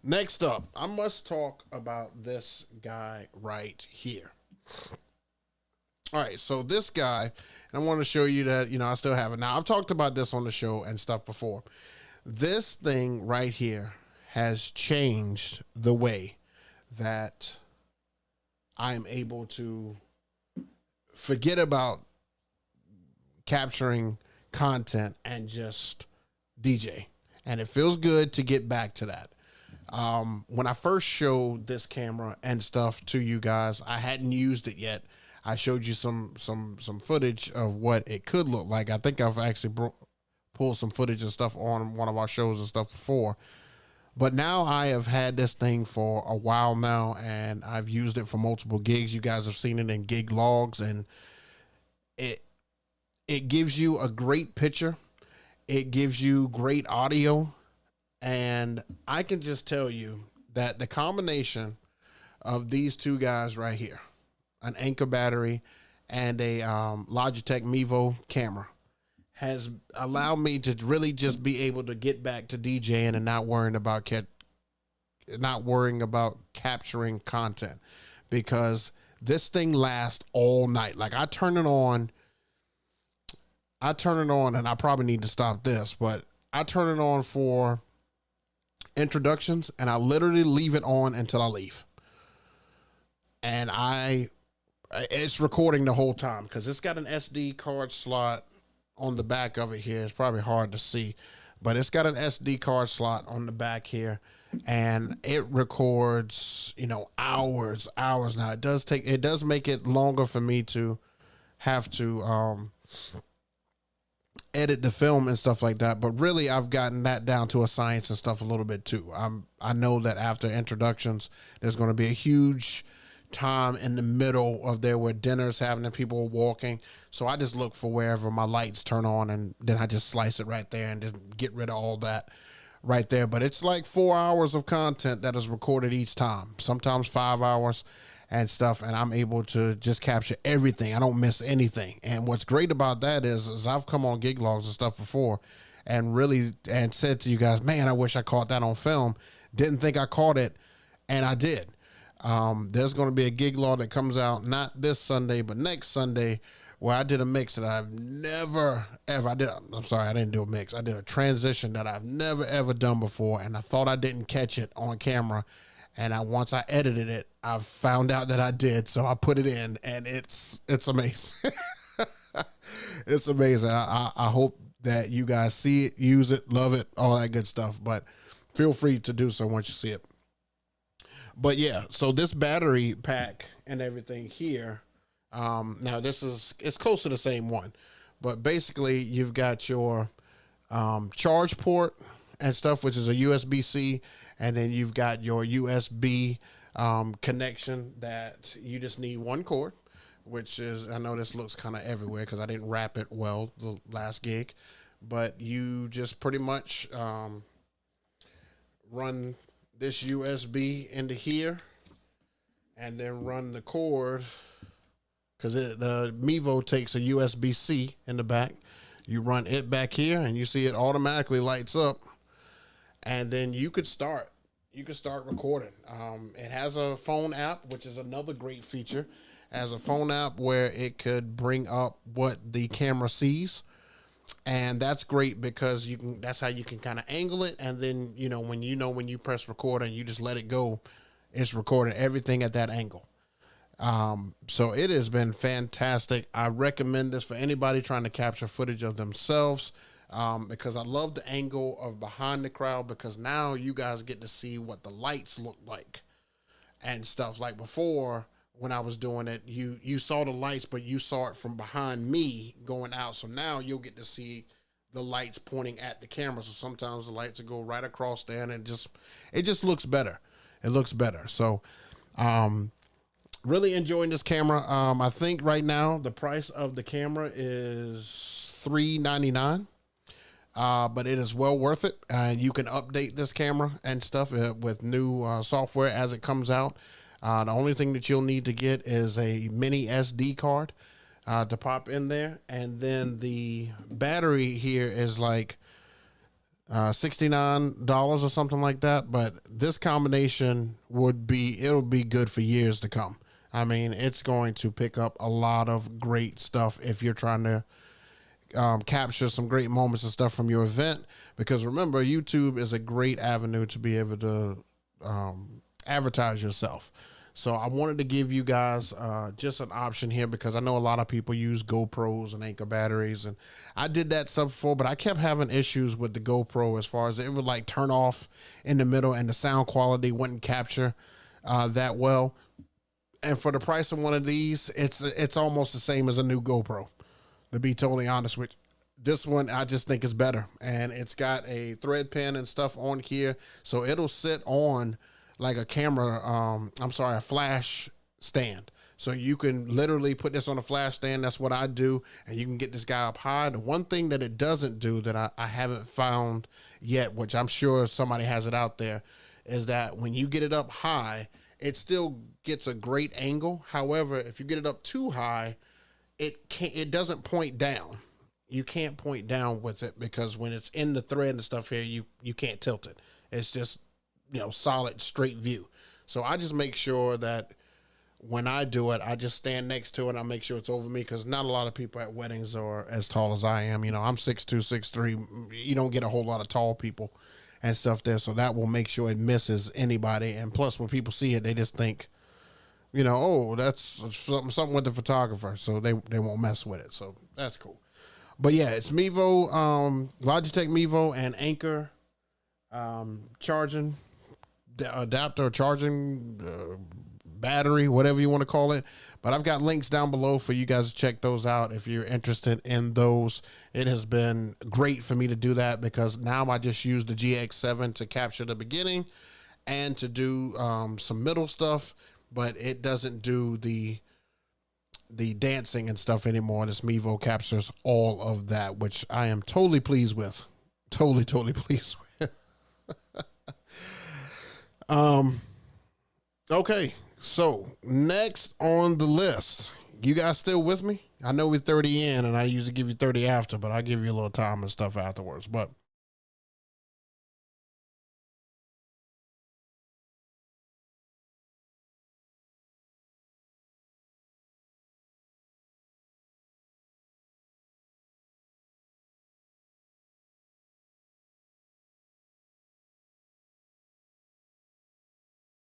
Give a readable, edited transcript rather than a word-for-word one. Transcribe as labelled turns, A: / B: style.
A: Next up, I must talk about this guy right here. All right, so this guy, and I want to show you that, I still have it. Now, I've talked about this on the show and stuff before. This thing right here has changed the way that I'm able to forget about capturing content and just DJ. And it feels good to get back to that. When I first showed this camera and stuff to you guys, I hadn't used it yet. I showed you some footage of what it could look like. I think I've actually pulled some footage and stuff on one of our shows and stuff before. But now I have had this thing for a while now, and I've used it for multiple gigs. You guys have seen it in gig logs, and it gives you a great picture. It gives you great audio. And I can just tell you that the combination of these two guys right here, an Anker battery and a Logitech MEVO camera, has allowed me to really just be able to get back to DJing and not worrying about capturing content, because this thing lasts all night. Like I turn it on, and I probably need to stop this, but I turn it on for introductions, and I literally leave it on until I leave. And it's recording the whole time because it's got an SD card slot on the back of it here. It's probably hard to see, but it's got an SD card slot on the back here, and it records, hours. Now it does make it longer for me to have to edit the film and stuff like that, but really I've gotten that down to a science and stuff a little bit too. I know that after introductions there's going to be a huge time in the middle of there where dinner's happening, people are walking, so I just look for wherever my lights turn on, and then I just slice it right there and just get rid of all that right there. But it's like 4 hours of content that is recorded each time, sometimes 5 hours and stuff, and I'm able to just capture everything. I don't miss anything. And what's great about that is I've come on gig logs and stuff before and said to you guys, man, I wish I caught that on film. Didn't think I caught it, and I did. There's going to be a gig log that comes out not this Sunday, but next Sunday, where I did a mix that I've never, ever, I didn't do a mix. I did a transition that I've never, ever done before, and I thought I didn't catch it on camera. And once I edited it, I found out that I did, so I put it in, and it's amazing. It's amazing. I hope that you guys see it, use it, love it, all that good stuff. But feel free to do so once you see it. But yeah, so this battery pack and everything here. Now it's close to the same one, but basically you've got your charge port and stuff, which is a USB-C, and then you've got your USB connection that you just need one cord, which is, I know this looks kind of everywhere because I didn't wrap it well the last gig, but you just pretty much run this USB into here and then run the cord, because the MEVO takes a USB-C in the back. You run it back here and you see it automatically lights up, and then you could start recording. It has a phone app, which is another great feature. It has a phone app where it could bring up what the camera sees, and that's great because that's how you can kind of angle it, and then when you press record and you just let it go, it's recording everything at that angle. So it has been fantastic. I recommend this for anybody trying to capture footage of themselves, because I love the angle of behind the crowd, because now you guys get to see what the lights look like and stuff. Like before, when I was doing it, you saw the lights, but you saw it from behind me going out. So now you'll get to see the lights pointing at the camera. So sometimes the lights will go right across there, and it just looks better. It looks better. So, really enjoying this camera. I think right now the price of the camera is $399. But it is well worth it. And you can update this camera and stuff with new software as it comes out. The only thing that you'll need to get is a mini SD card to pop in there. And then the battery here is like $69 or something like that. But this combination it'll be good for years to come. I mean, it's going to pick up a lot of great stuff if you're trying to capture some great moments and stuff from your event. Because remember, YouTube is a great avenue to be able to advertise yourself. So I wanted to give you guys just an option here, because I know a lot of people use GoPros and Anker batteries, and I did that stuff before, but I kept having issues with the GoPro as far as it would like turn off in the middle and the sound quality wouldn't capture that well. And for the price of one of these, it's almost the same as a new GoPro, to be totally honest with you. This one I just think is better, and it's got a thread pin and stuff on here, so it'll sit on like a camera, a flash stand. So you can literally put this on a flash stand. That's what I do. And you can get this guy up high. The one thing that it doesn't do that I haven't found yet, which I'm sure somebody has it out there, is that when you get it up high, it still gets a great angle. However, if you get it up too high, it doesn't point down. You can't point down with it, because when it's in the thread and stuff here, you can't tilt it. It's just, solid straight view. So I just make sure that when I do it, I just stand next to it. I make sure it's over me, because not a lot of people at weddings are as tall as I am. I'm 6'2", 6'3". You don't get a whole lot of tall people and stuff there. So that will make sure it misses anybody. And plus, when people see it, they just think, oh, that's something with the photographer. So they won't mess with it. So that's cool. But yeah, it's MEVO, Logitech MEVO and ANKER charging adapter, charging battery, whatever you want to call it. But I've got links down below for you guys to check those out if you're interested in those. It has been great for me to do that, because now I just use the GX7 to capture the beginning and to do some middle stuff, but it doesn't do the dancing and stuff anymore. This MEVO captures all of that, which I am totally pleased with. Totally pleased with. Okay, so next on the list, you guys still with me? I know we're 30 in, and I usually give you 30 after, but I give you a little time and stuff afterwards. But